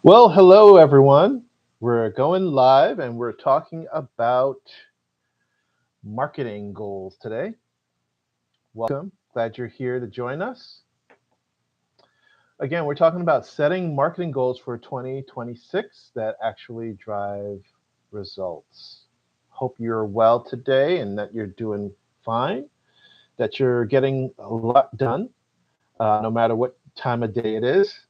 Well, hello everyone. We're going live and we're talking about marketing goals today. Welcome. Glad you're here to join us. Again, we're talking about setting marketing goals for 2026 that actually drive results. Hope you're well today and that you're doing fine, that you're getting a lot done, no matter what time of day it is.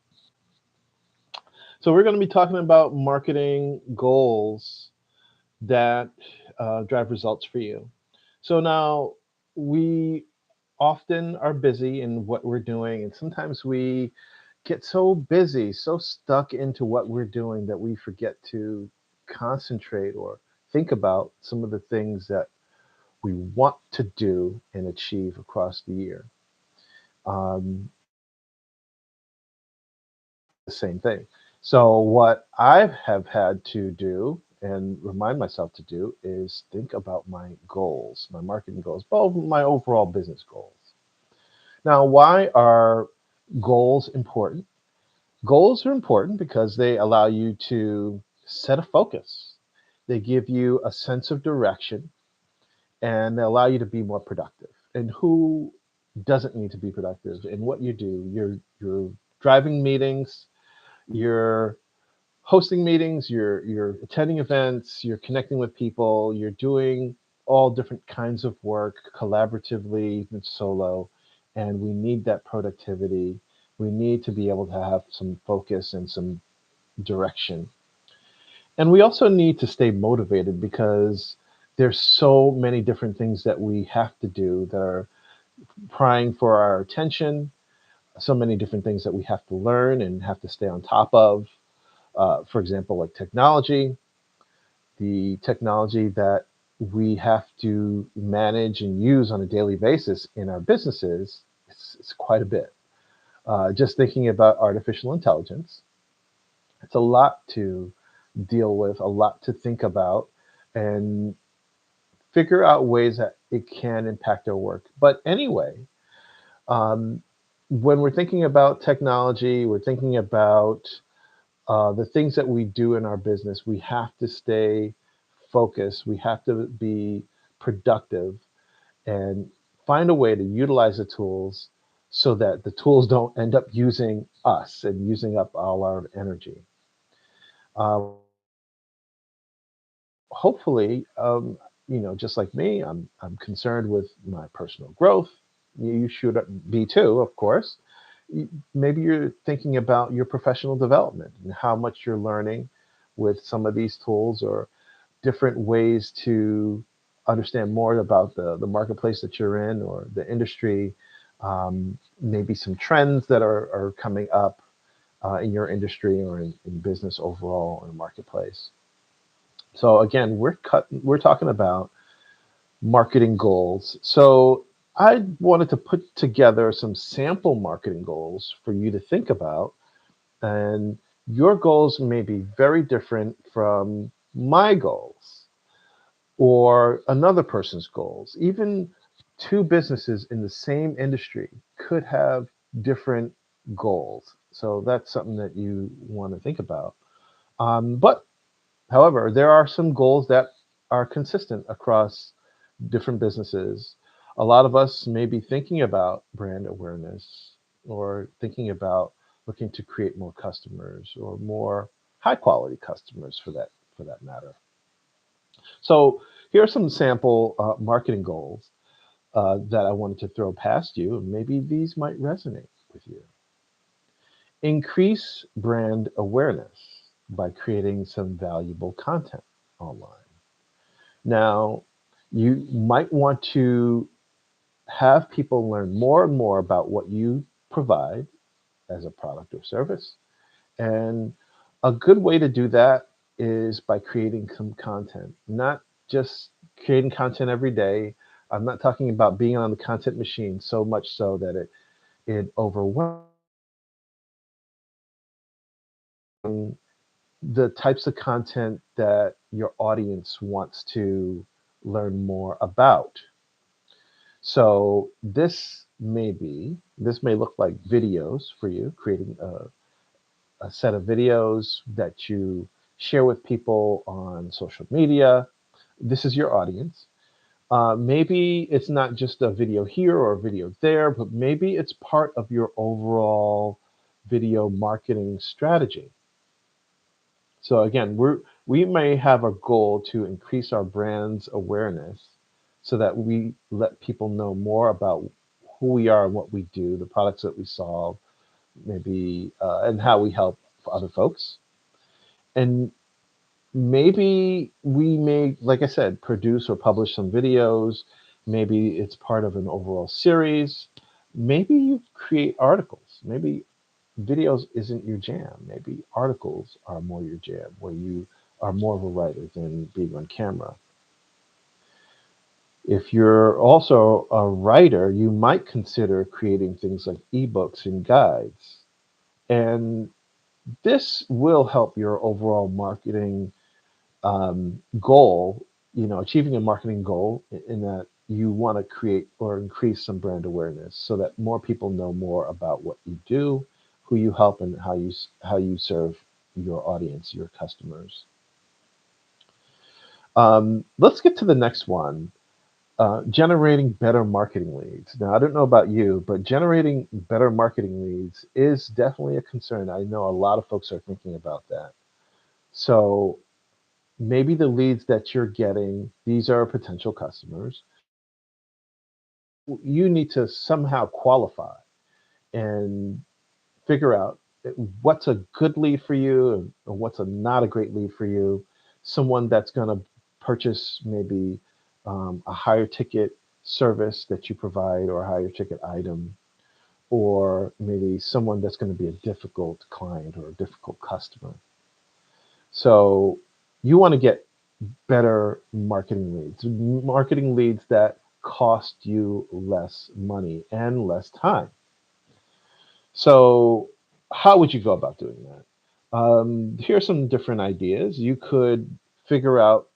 So, we're going to be talking about marketing goals that drive results for you. So now we often are busy in what we're doing, and sometimes we get so busy, so stuck into what we're doing that we forget to concentrate or think about some of the things that we want to do and achieve across the year. The same thing. So what I have had to do and remind myself to do is think about my goals, my marketing goals, both my overall business goals. Now, why are goals important? Goals are important because they allow you to set a focus. They give you a sense of direction and they allow you to be more productive. And who doesn't need to be productive in what you do? You're driving meetings, you're hosting meetings, you're attending events, you're connecting with people, you're doing all different kinds of work collaboratively and solo, and we need that productivity. We need to be able to have some focus and some direction. And we also need to stay motivated because there's so many different things that we have to do that are prying for our attention, so many different things that we have to learn and have to stay on top of. For example, like technology, the technology that we have to manage and use on a daily basis in our businesses, it's quite a bit. Just thinking about artificial intelligence, it's a lot to deal with, a lot to think about, and figure out ways that it can impact our work. But anyway, um, when we're thinking about technology, we're thinking about the things that we do in our business, we have to stay focused. We have to be productive and find a way to utilize the tools so that the tools don't end up using us and using up all our energy. Hopefully, just like me, I'm concerned with my personal growth. You should be too, of course. Maybe you're thinking about your professional development and how much you're learning with some of these tools or different ways to understand more about the marketplace that you're in or the industry, maybe some trends that are coming up in your industry or in business overall in the marketplace. So again, we're talking about marketing goals. So I wanted to put together some sample marketing goals for you to think about. And your goals may be very different from my goals or another person's goals. Even two businesses in the same industry could have different goals. So that's something that you want to think about. But however, there are some goals that are consistent across different businesses. A lot of us may be thinking about brand awareness or thinking about looking to create more customers or more high quality customers for that matter. So here are some sample marketing goals that I wanted to throw past you, and maybe these might resonate with you. Increase brand awareness by creating some valuable content online. Now, you might want to have people learn more and more about what you provide as a product or service. And a good way to do that is by creating some content, not just creating content every day. I'm not talking about being on the content machine so much so that it overwhelms the types of content that your audience wants to learn more about. So this may look like videos for you, creating a set of videos that you share with people on social media. This is your audience. Maybe it's not just a video here or a video there, but maybe it's part of your overall video marketing strategy. So again, we may have a goal to increase our brand's awareness so that we let people know more about who we are and what we do, the products that we solve, maybe and how we help other folks. And maybe we may, like I said, produce or publish some videos. Maybe it's part of an overall series. Maybe you create articles. Maybe videos isn't your jam. Maybe articles are more your jam, where you are more of a writer than being on camera. If you're also a writer, you might consider creating things like ebooks and guides. And this will help your overall marketing goal, achieving a marketing goal in that you want to create or increase some brand awareness so that more people know more about what you do, who you help, and how you serve your audience, your customers. Let's get to the next one. Generating better marketing leads. Now, I don't know about you, but generating better marketing leads is definitely a concern. I know a lot of folks are thinking about that. So maybe the leads that you're getting, these are potential customers. You need to somehow qualify and figure out what's a good lead for you and what's a not a great lead for you. Someone that's going to purchase maybe a higher ticket service that you provide or a higher ticket item, or maybe someone that's going to be a difficult client or a difficult customer. So you want to get better marketing leads that cost you less money and less time. So, how would you go about doing that? Here's some different ideas. You could figure out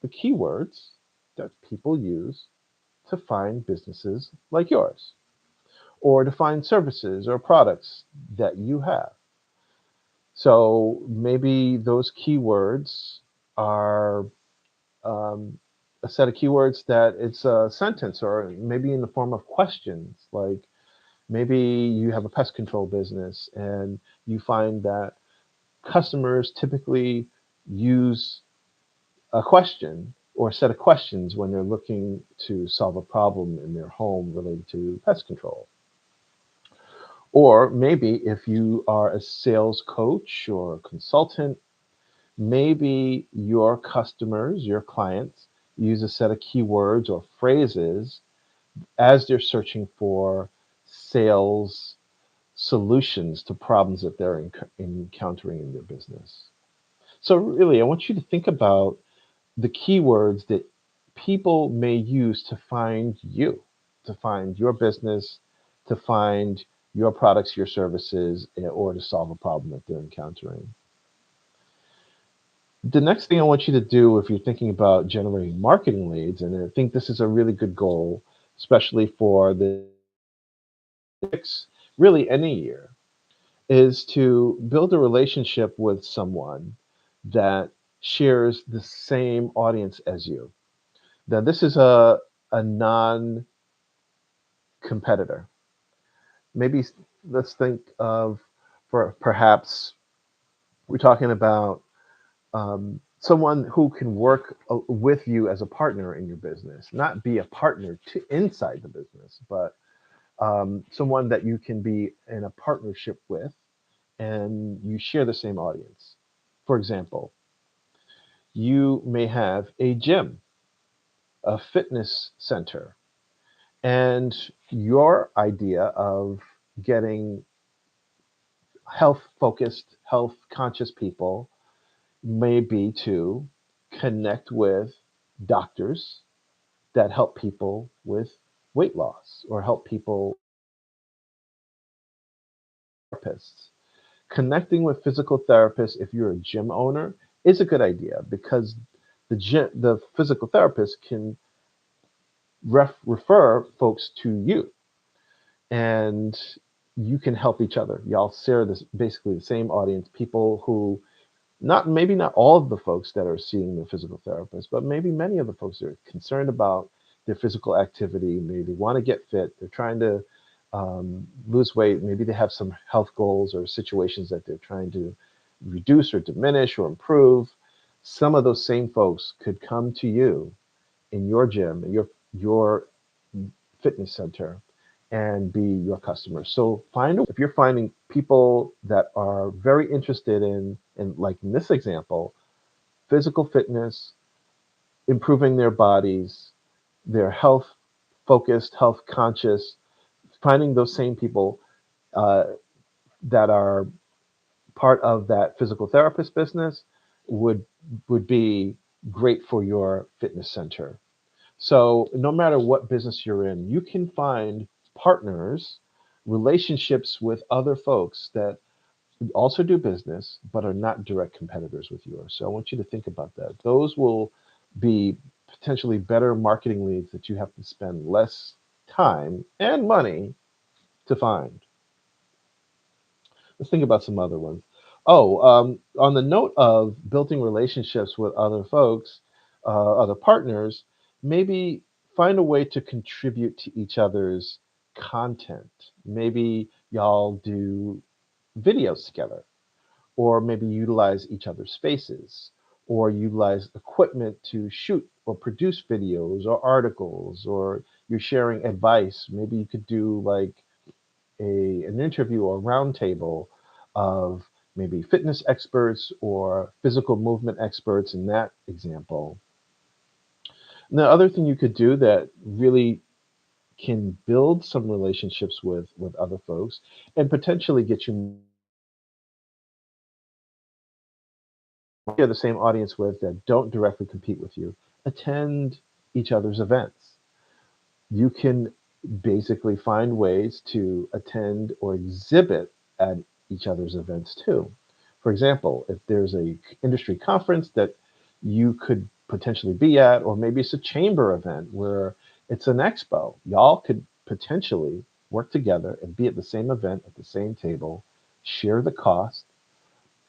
the keywords that people use to find businesses like yours, or to find services or products that you have. So maybe those keywords are um, a set of keywords that it's a sentence or maybe in the form of questions. Like maybe you have a pest control business and you find that customers typically use a question or a set of questions when they're looking to solve a problem in their home related to pest control. Or maybe if you are a sales coach or a consultant, maybe your customers, your clients, use a set of keywords or phrases as they're searching for sales solutions to problems that they're encountering in their business. So, really, I want you to think about the keywords that people may use to find you, to find your business, to find your products, your services, or to solve a problem that they're encountering. The next thing I want you to do if you're thinking about generating marketing leads, and I think this is a really good goal, especially for the really any year, is to build a relationship with someone that shares the same audience as you. Now, this is a non competitor. Maybe let's think of, for perhaps we're talking about someone who can work with you as a partner in your business, not be a partner to inside the business, but someone that you can be in a partnership with and you share the same audience. For example, you may have a gym, a fitness center, and your idea of getting health focused, health conscious people may be to connect with doctors that help people with weight loss or help people therapists. Connecting with physical therapists if you're a gym owner is a good idea because the physical therapist can refer folks to you. And you can help each other. Y'all share this basically the same audience, people who not maybe not all of the folks that are seeing the physical therapist, but maybe many of the folks are concerned about their physical activity. Maybe they want to get fit. They're trying to lose weight. Maybe they have some health goals or situations that they're trying to reduce or diminish or improve. Some of those same folks could come to you in your gym, in your fitness center, and be your customers. So if you're finding people that are very interested in like in this example, physical fitness, improving their bodies, their health focused, health conscious, finding those same people uh, that are part of that physical therapist business would would be great for your fitness center. So no matter what business you're in, you can find partners, relationships with other folks that also do business but are not direct competitors with yours. So I want you to think about that. Those will be potentially better marketing leads that you have to spend less time and money to find. Let's think about some other ones. Oh, on the note of building relationships with other folks, other partners, maybe find a way to contribute to each other's content. Maybe y'all do videos together, or maybe utilize each other's spaces, or utilize equipment to shoot or produce videos or articles, or you're sharing advice. Maybe you could do like an interview or roundtable of maybe fitness experts or physical movement experts in that example. And the other thing you could do that really can build some relationships with other folks and potentially get you share the same audience with that don't directly compete with you, attend each other's events. You can basically find ways to attend or exhibit at each other's events too. For example, if there's a industry conference that you could potentially be at, or maybe it's a chamber event where it's an expo, y'all could potentially work together and be at the same event at the same table, share the cost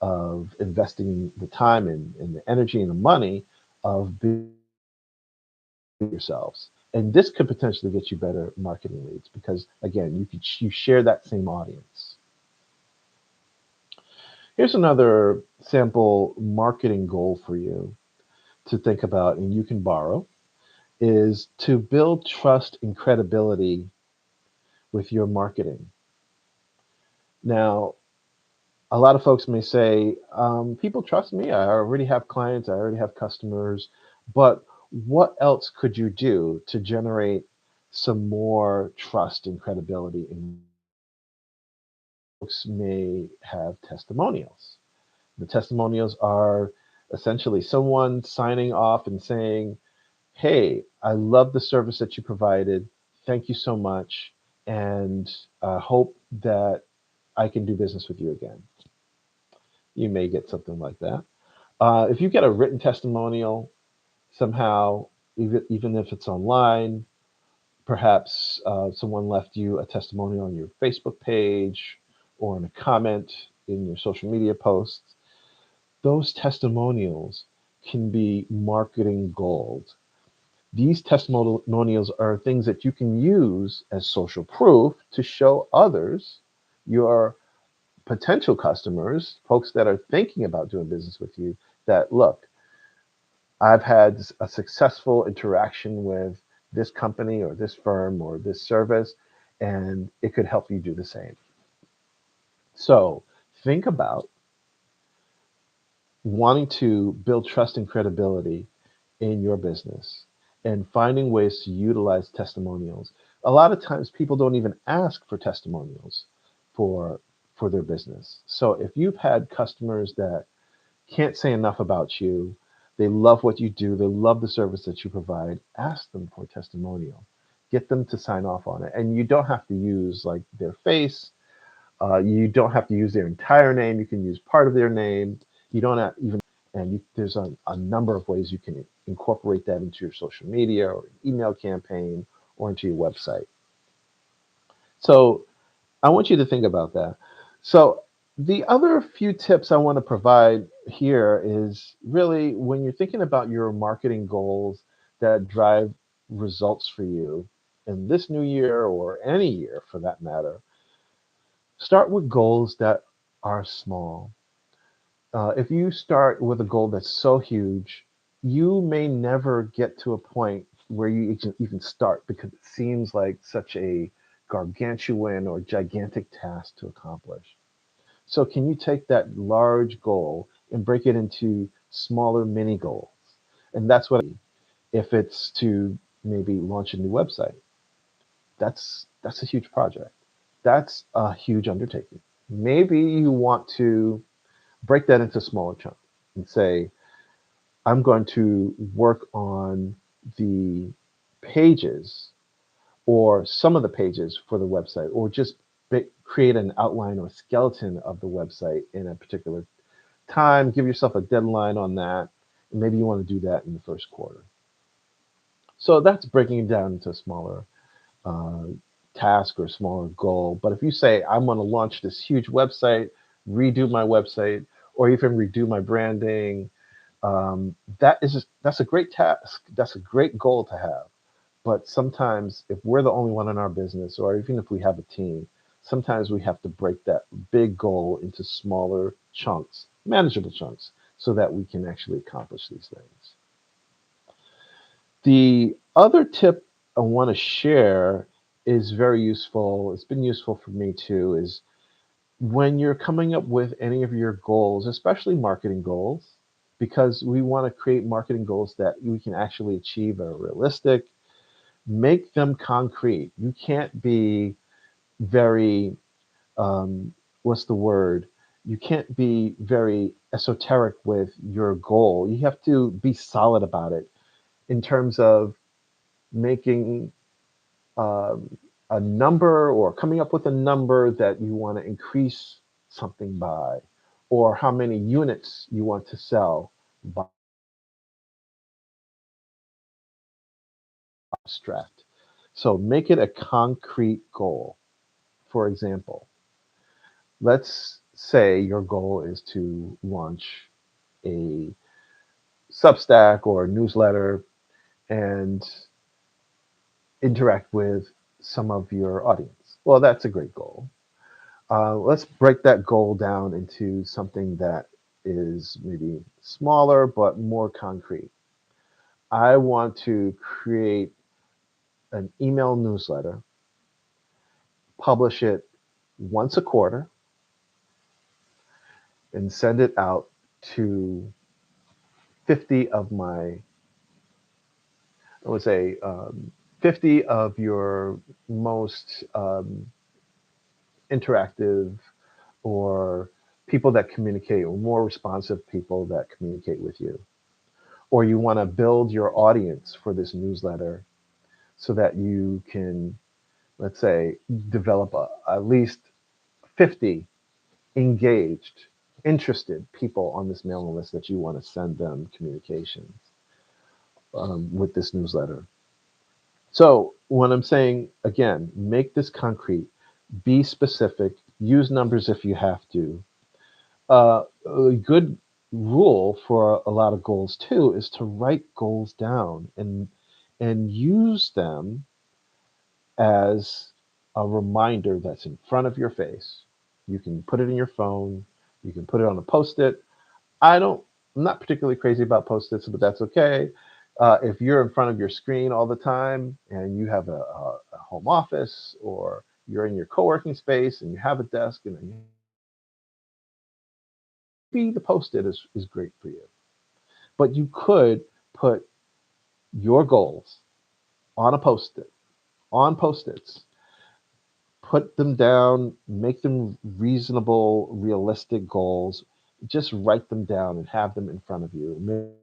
of investing the time and the energy and the money of being yourselves. And this could potentially get you better marketing leads because again, you share that same audience. Here's another sample marketing goal for you to think about, and you can borrow, is to build trust and credibility with your marketing. Now, a lot of folks may say, people trust me. I already have clients, I already have customers, but what else could you do to generate some more trust and credibility in folks may have testimonials. The testimonials are essentially someone signing off and saying, hey, I love the service that you provided. Thank you so much. And I hope that I can do business with you again. You may get something like that. If you get a written testimonial somehow, even if it's online, perhaps someone left you a testimonial on your Facebook page or in a comment in your social media posts, those testimonials can be marketing gold. These testimonials are things that you can use as social proof to show others, your potential customers, folks that are thinking about doing business with you, that look, I've had a successful interaction with this company or this firm or this service, and it could help you do the same. So think about wanting to build trust and credibility in your business and finding ways to utilize testimonials. A lot of times people don't even ask for testimonials for for their business. So if you've had customers that can't say enough about you, they love what you do, they love the service that you provide, ask them for a testimonial. Get them to sign off on it. And you don't have to use like their face, you don't have to use their entire name. You can use part of their name. You don't have even, and there's a number of ways you can incorporate that into your social media or email campaign or into your website. So I want you to think about that. So, the other few tips I want to provide here is really when you're thinking about your marketing goals that drive results for you in this new year or any year for that matter, start with goals that are small. If you start with a goal that's so huge, you may never get to a point where you even start because it seems like such a gargantuan or gigantic task to accomplish. So, can you take that large goal and break it into smaller mini goals? And that's what if it's to maybe launch a new website. That's a huge project. That's a huge undertaking. Maybe you want to break that into smaller chunks and say, I'm going to work on the pages or some of the pages for the website, or just create an outline or skeleton of the website in a particular time. Give yourself a deadline on that. And maybe you want to do that in the first quarter. So that's breaking it down into a smaller uh, task or smaller goal. But if you say, I'm going to launch this huge website, redo my website, or even redo my branding, that's a great task. That's a great goal to have. But sometimes, if we're the only one in our business, or even if we have a team, sometimes we have to break that big goal into smaller chunks, manageable chunks, so that we can actually accomplish these things. The other tip I want to share is very useful. It's been useful for me too, is when you're coming up with any of your goals, especially marketing goals, because we want to create marketing goals that we can actually achieve are realistic, make them concrete. You can't be very, um, what's the word? You can't be very esoteric with your goal. You have to be solid about it in terms of making a number or coming up with a number that you want to increase something by, or how many units you want to sell by abstract. So make it a concrete goal. For example, let's say your goal is to launch a Substack or a newsletter and interact with some of your audience. Well, that's a great goal. Let's break that goal down into something that is maybe smaller but more concrete. I want to create an email newsletter, publish it once a quarter, and send it out to 50 of my, I would say, 50 of your most interactive or people that communicate, or more responsive people that communicate with you. Or you want to build your audience for this newsletter so that you can, let's say, develop at least 50 engaged, interested people on this mailing list that you want to send them communications with this newsletter. So, when I'm saying, again, make this concrete, be specific, use numbers if you have to. A good rule for a lot of goals too is to write goals down and use them as a reminder that's in front of your face. You can put it in your phone. You can put it on a post-it. I don't. I'm not particularly crazy about post-its, but that's okay. If you're in front of your screen all the time and you have a home office, or you're in your co-working space and you have a desk, and maybe the post-it is great for you. But you could put your goals on a post-it, on post-its, put them down, make them reasonable, realistic goals. Just write them down and have them in front of you.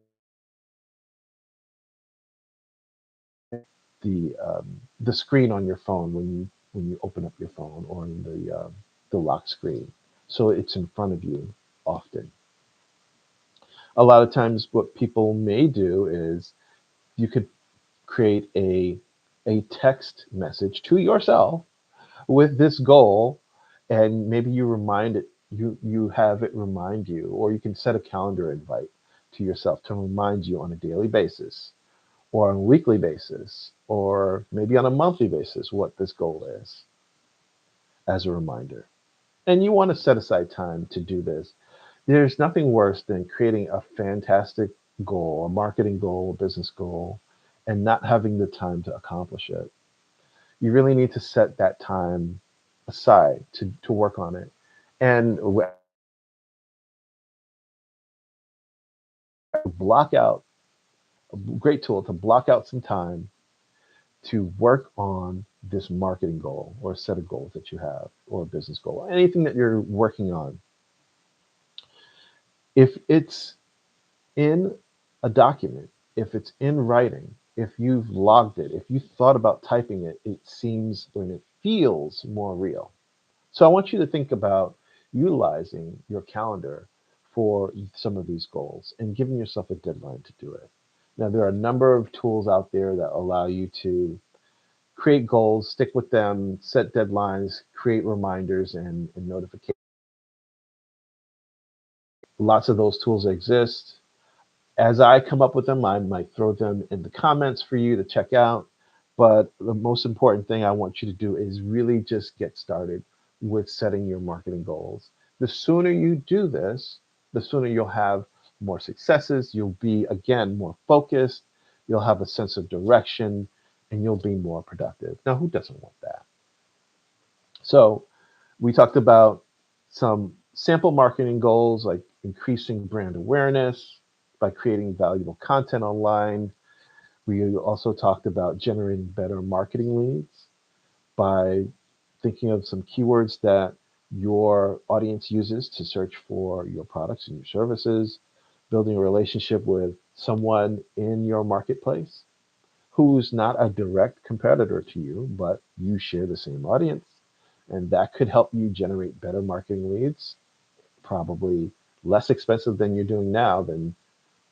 The screen on your phone when you open up your phone, or in the lock screen, so it's in front of you often. A lot of times, what people may do is you could create a text message to yourself with this goal, And maybe you have it remind you, or you can set a calendar invite to yourself to remind you on a daily basis or on a weekly basis or maybe on a monthly basis what this goal is as a reminder. And you want to set aside time to do this. There's nothing worse than creating a fantastic goal, a marketing goal, a business goal, and not having the time to accomplish it. You really need to set that time aside to work on it. And block out a great tool to block out some time to work on this marketing goal or a set of goals that you have or a business goal, anything that you're working on. If it's in a document, if it's in writing, if you've logged it, if you thought about typing it, it seems and it feels more real. So I want you to think about utilizing your calendar for some of these goals and giving yourself a deadline to do it. Now, there are a number of tools out there that allow you to create goals, stick with them, set deadlines, create reminders and notifications. Lots of those tools exist. As I come up with them, I might throw them in the comments for you to check out. But the most important thing I want you to do is really just get started with setting your marketing goals. The sooner you do this, the sooner you'll have more successes. You'll be, again, more focused. You'll have a sense of direction and you'll be more productive. Now, who doesn't want that? So, we talked about some sample marketing goals like increasing brand awareness by creating valuable content online. We also talked about generating better marketing leads by thinking of some keywords that your audience uses to search for your products and your services, building a relationship with someone in your marketplace who's not a direct competitor to you, but you share the same audience. And that could help you generate better marketing leads, probably less expensive than you're doing now than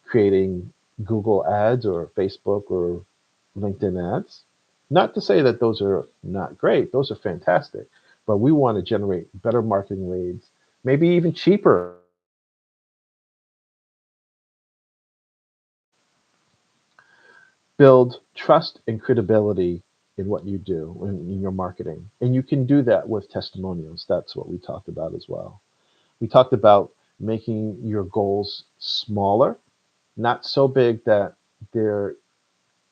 creating Google ads or Facebook or LinkedIn ads. Not to say that those are not great, those are fantastic, but we want to generate better marketing leads, maybe even cheaper. Build trust and credibility in what you do in your marketing. And you can do that with testimonials. That's what we talked about as well. We talked about making your goals smaller, not so big that they're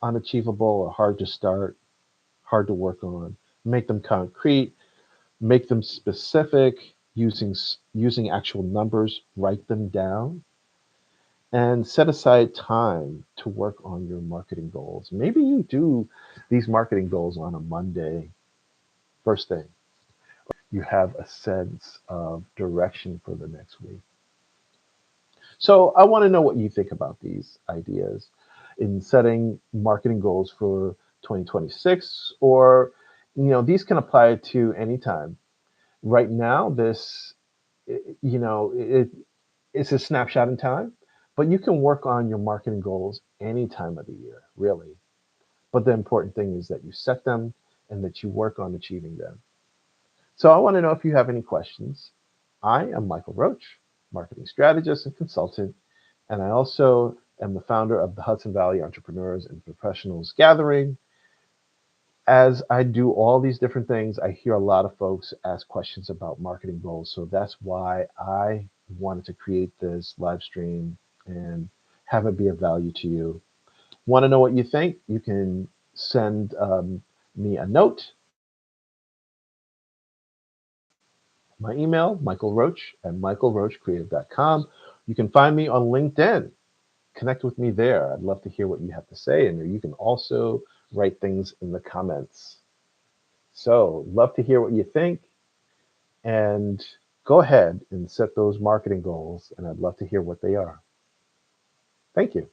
unachievable or hard to start, hard to work on. Make them concrete, make them specific, using actual numbers, write them down, and set aside time to work on your marketing goals. Maybe you do these marketing goals on a Monday, first thing. You have a sense of direction for the next week. So I want to know what you think about these ideas in setting marketing goals for 2026, or these can apply to any time. Right now, it's a snapshot in time, but you can work on your marketing goals any time of the year, really. But the important thing is that you set them and that you work on achieving them. So I want to know if you have any questions. I am Michael Roach, marketing strategist and consultant, and I also am the founder of the Hudson Valley Entrepreneurs and Professionals Gathering. As I do all these different things, I hear a lot of folks ask questions about marketing goals. So that's why I wanted to create this live stream and have it be of value to you. Want to know what you think? You can send me a note. My email, Michael Roach at michaelroachcreative.com. You can find me on LinkedIn. Connect with me there. I'd love to hear what you have to say. And you can also write things in the comments. So, love to hear what you think. And go ahead and set those marketing goals. And I'd love to hear what they are. Thank you.